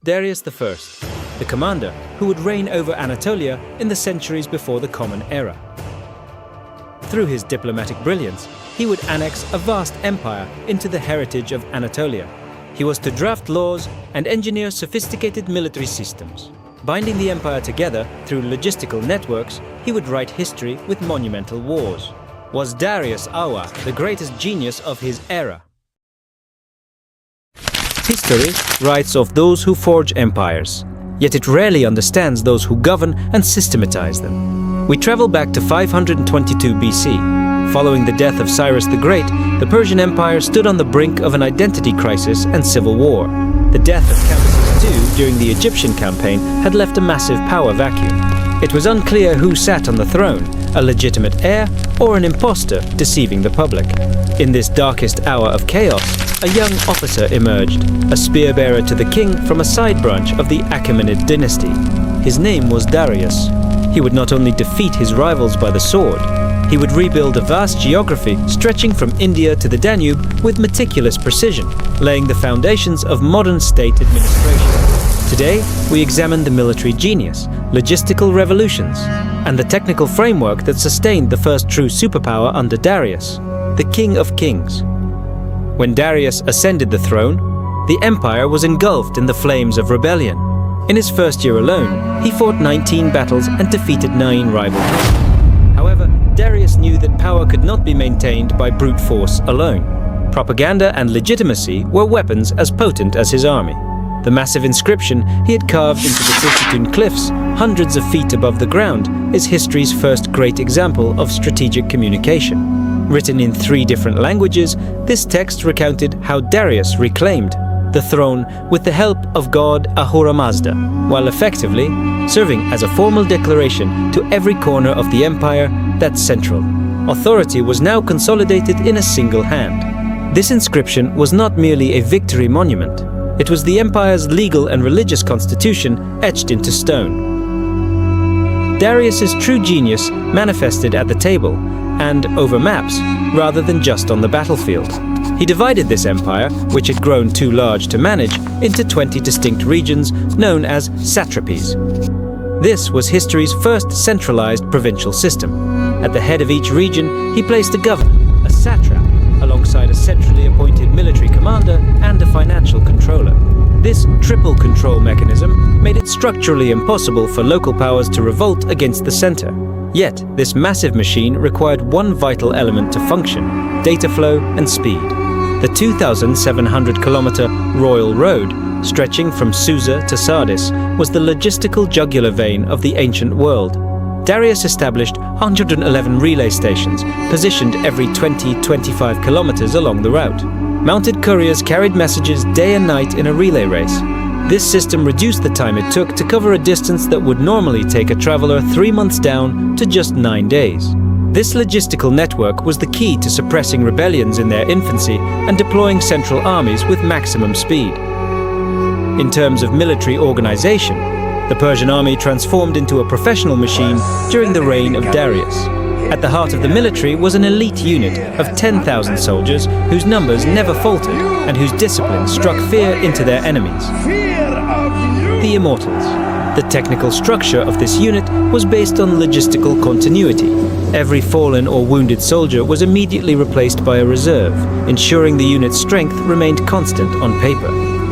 Darius I, the commander who would reign over Anatolia in the centuries before the Common Era. Through his diplomatic brilliance, he would annex a vast empire into the heritage of Anatolia. He was to draft laws and engineer sophisticated military systems. Binding the empire together through logistical networks, he would write history with monumental wars. Was Darius I the greatest genius of his era? History writes of those who forge empires, yet it rarely understands those who govern and systematize them. We travel back to 522 BC. Following the death of Cyrus the Great, the Persian Empire stood on the brink of an identity crisis and civil war. The death of Cambyses II during the Egyptian campaign had left a massive power vacuum. It was unclear who sat on the throne, a legitimate heir or an impostor deceiving the public. In this darkest hour of chaos, a young officer emerged, a spear-bearer to the king from a side branch of the Achaemenid dynasty. His name was Darius. He would not only defeat his rivals by the sword, he would rebuild a vast geography stretching from India to the Danube with meticulous precision, laying the foundations of modern state administration. Today, we examine the military genius, logistical revolutions, and the technical framework that sustained the first true superpower under Darius, the King of Kings. When Darius ascended the throne, the empire was engulfed in the flames of rebellion. In his first year alone, he fought 19 battles and defeated 9 rivals. However, Darius knew that power could not be maintained by brute force alone. Propaganda and legitimacy were weapons as potent as his army. The massive inscription he had carved into the Scythian cliffs, hundreds of feet above the ground, is history's first great example of strategic communication. Written in 3 different languages, this text recounted how Darius reclaimed the throne with the help of god Ahura Mazda, while effectively serving as a formal declaration to every corner of the empire that central authority was now consolidated in a single hand. This inscription was not merely a victory monument. It was the empire's legal and religious constitution etched into stone. Darius's true genius manifested at the table and over maps rather than just on the battlefield. He divided this empire, which had grown too large to manage, into 20 distinct regions known as satrapies. This was history's first centralized provincial system. At the head of each region, he placed a governor, a satrap, alongside a centrally appointed military commander and a financial controller. This triple control mechanism made it structurally impossible for local powers to revolt against the center. Yet, this massive machine required one vital element to function: data flow and speed. The 2,700-kilometer Royal Road, stretching from Susa to Sardis, was the logistical jugular vein of the ancient world. Darius established 111 relay stations, positioned every 20-25 kilometers along the route. Mounted couriers carried messages day and night in a relay race. This system reduced the time it took to cover a distance that would normally take a traveler 3 months down to just 9 days. This logistical network was the key to suppressing rebellions in their infancy and deploying central armies with maximum speed. In terms of military organization, the Persian army transformed into a professional machine during the reign of Darius. At the heart of the military was an elite unit of 10,000 soldiers whose numbers never faltered and whose discipline struck fear into their enemies. The Immortals. The technical structure of this unit was based on logistical continuity. Every fallen or wounded soldier was immediately replaced by a reserve, ensuring the unit's strength remained constant on paper.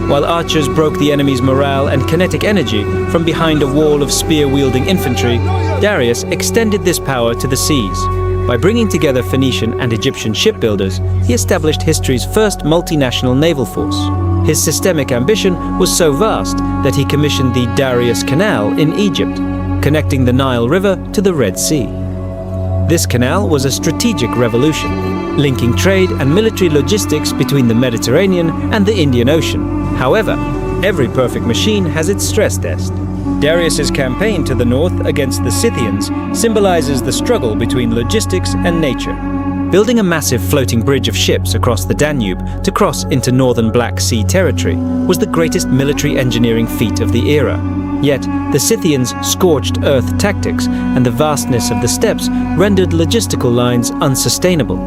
While archers broke the enemy's morale and kinetic energy from behind a wall of spear-wielding infantry, Darius extended this power to the seas. By bringing together Phoenician and Egyptian shipbuilders, he established history's first multinational naval force. His systemic ambition was so vast that he commissioned the Darius Canal in Egypt, connecting the Nile River to the Red Sea. This canal was a strategic revolution, linking trade and military logistics between the Mediterranean and the Indian Ocean. However, every perfect machine has its stress test. Darius's campaign to the north against the Scythians symbolizes the struggle between logistics and nature. Building a massive floating bridge of ships across the Danube to cross into northern Black Sea territory was the greatest military engineering feat of the era. Yet, the Scythians' scorched earth tactics and the vastness of the steppes rendered logistical lines unsustainable.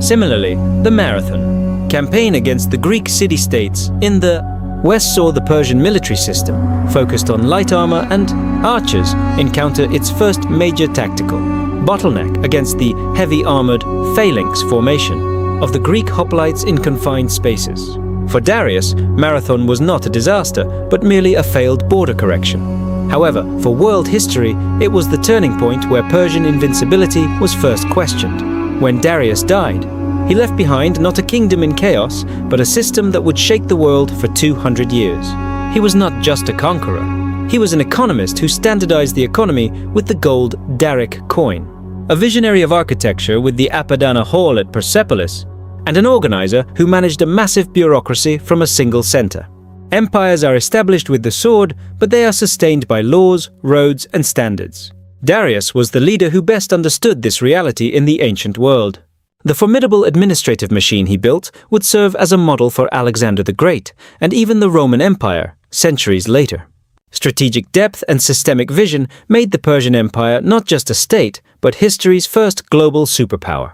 Similarly, the Marathon campaign against the Greek city-states in the West saw the Persian military system, focused on light armor and archers, encounter its first major tactical bottleneck against the heavy-armored phalanx formation of the Greek hoplites in confined spaces. For Darius, Marathon was not a disaster, but merely a failed border correction. However, for world history, it was the turning point where Persian invincibility was first questioned. When Darius died, he left behind not a kingdom in chaos, but a system that would shake the world for 200 years. He was not just a conqueror. He was an economist who standardized the economy with the gold Daric coin, a visionary of architecture with the Apadana Hall at Persepolis, and an organizer who managed a massive bureaucracy from a single center. Empires are established with the sword, but they are sustained by laws, roads, and standards. Darius was the leader who best understood this reality in the ancient world. The formidable administrative machine he built would serve as a model for Alexander the Great and even the Roman Empire, centuries later. Strategic depth and systemic vision made the Persian Empire not just a state, but history's first global superpower.